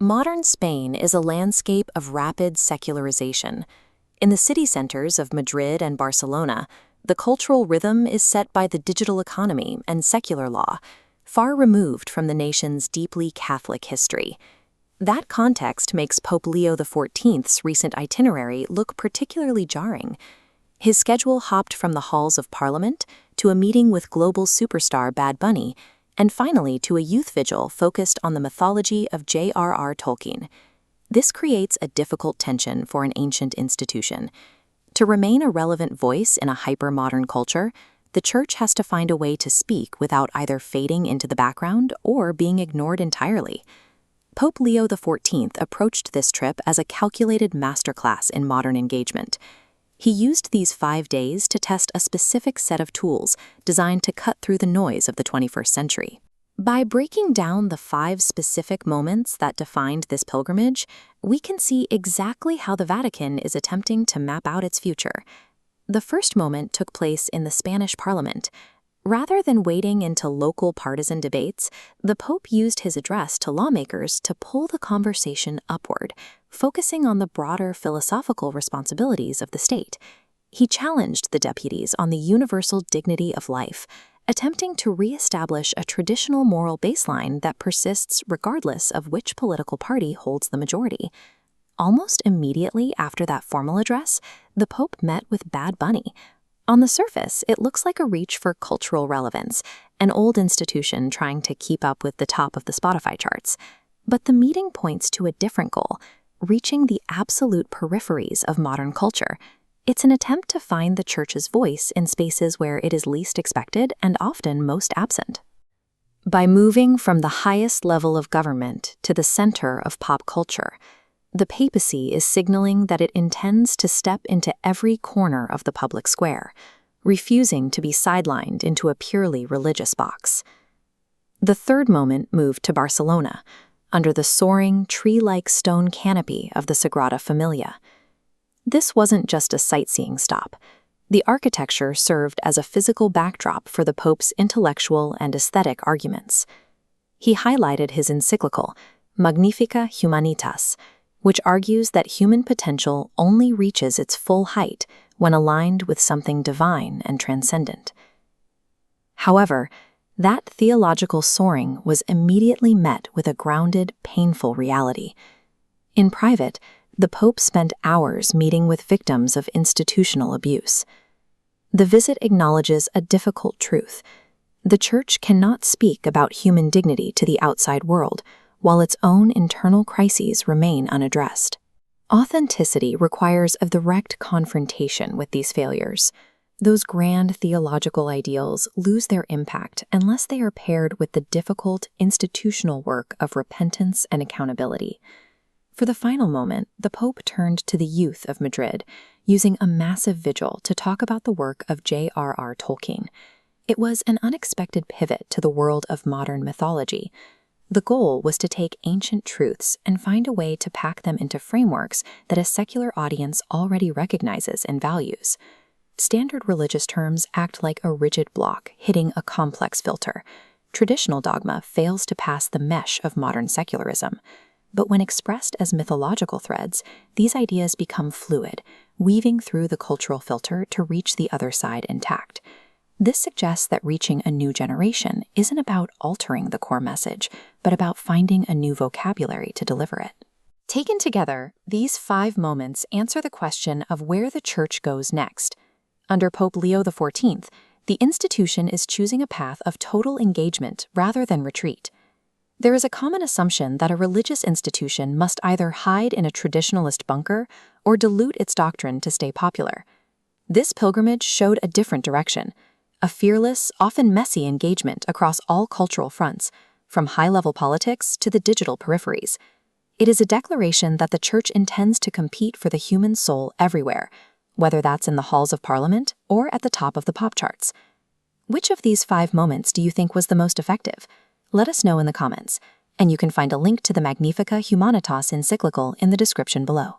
Modern Spain is a landscape of rapid secularization. In the city centers of Madrid and Barcelona, the cultural rhythm is set by the digital economy and secular law, far removed from the nation's deeply Catholic history. That context makes Pope Leo XIV's recent itinerary look particularly jarring. His schedule hopped from the halls of Parliament to a meeting with global superstar Bad Bunny, and finally to a youth vigil focused on the mythology of J.R.R. Tolkien. This creates a difficult tension for an ancient institution. To remain a relevant voice in a hyper-modern culture, the Church has to find a way to speak without either fading into the background or being ignored entirely. Pope Leo XIV approached this trip as a calculated masterclass in modern engagement. He used these 5 days to test a specific set of tools designed to cut through the noise of the 21st century. By breaking down the 5 specific moments that defined this pilgrimage, we can see exactly how the Vatican is attempting to map out its future. The first moment took place in the Spanish Parliament. Rather than wading into local partisan debates, the Pope used his address to lawmakers to pull the conversation upward, focusing on the broader philosophical responsibilities of the state. He challenged the deputies on the universal dignity of life, attempting to re-establish a traditional moral baseline that persists regardless of which political party holds the majority. Almost immediately after that formal address, the Pope met with Bad Bunny. On the surface, it looks like a reach for cultural relevance, an old institution trying to keep up with the top of the Spotify charts. But the meeting points to a different goal, reaching the absolute peripheries of modern culture. It's an attempt to find the Church's voice in spaces where it is least expected and often most absent. By moving from the highest level of government to the center of pop culture, the papacy is signaling that it intends to step into every corner of the public square, refusing to be sidelined into a purely religious box. The third moment moved to Barcelona, under the soaring, tree-like stone canopy of the Sagrada Familia. This wasn't just a sightseeing stop. The architecture served as a physical backdrop for the Pope's intellectual and aesthetic arguments. He highlighted his encyclical, Magnifica Humanitas, which argues that human potential only reaches its full height when aligned with something divine and transcendent. However, that theological soaring was immediately met with a grounded, painful reality. In private, the Pope spent hours meeting with victims of institutional abuse. The visit acknowledges a difficult truth. The Church cannot speak about human dignity to the outside world, while its own internal crises remain unaddressed. Authenticity requires a direct confrontation with these failures. Those grand theological ideals lose their impact unless they are paired with the difficult institutional work of repentance and accountability. For the final moment, the Pope turned to the youth of Madrid, using a massive vigil to talk about the work of J.R.R. Tolkien. It was an unexpected pivot to the world of modern mythology. The goal was to take ancient truths and find a way to pack them into frameworks that a secular audience already recognizes and values. Standard religious terms act like a rigid block hitting a complex filter. Traditional dogma fails to pass the mesh of modern secularism. But when expressed as mythological threads, these ideas become fluid, weaving through the cultural filter to reach the other side intact. This suggests that reaching a new generation isn't about altering the core message, but about finding a new vocabulary to deliver it. Taken together, these 5 moments answer the question of where the Church goes next. Under Pope Leo XIV, the institution is choosing a path of total engagement rather than retreat. There is a common assumption that a religious institution must either hide in a traditionalist bunker or dilute its doctrine to stay popular. This pilgrimage showed a different direction. A fearless, often messy engagement across all cultural fronts, from high-level politics to the digital peripheries. It is a declaration that the Church intends to compete for the human soul everywhere, whether that's in the halls of Parliament or at the top of the pop charts. Which of these 5 moments do you think was the most effective? Let us know in the comments, and you can find a link to the Magnifica Humanitas encyclical in the description below.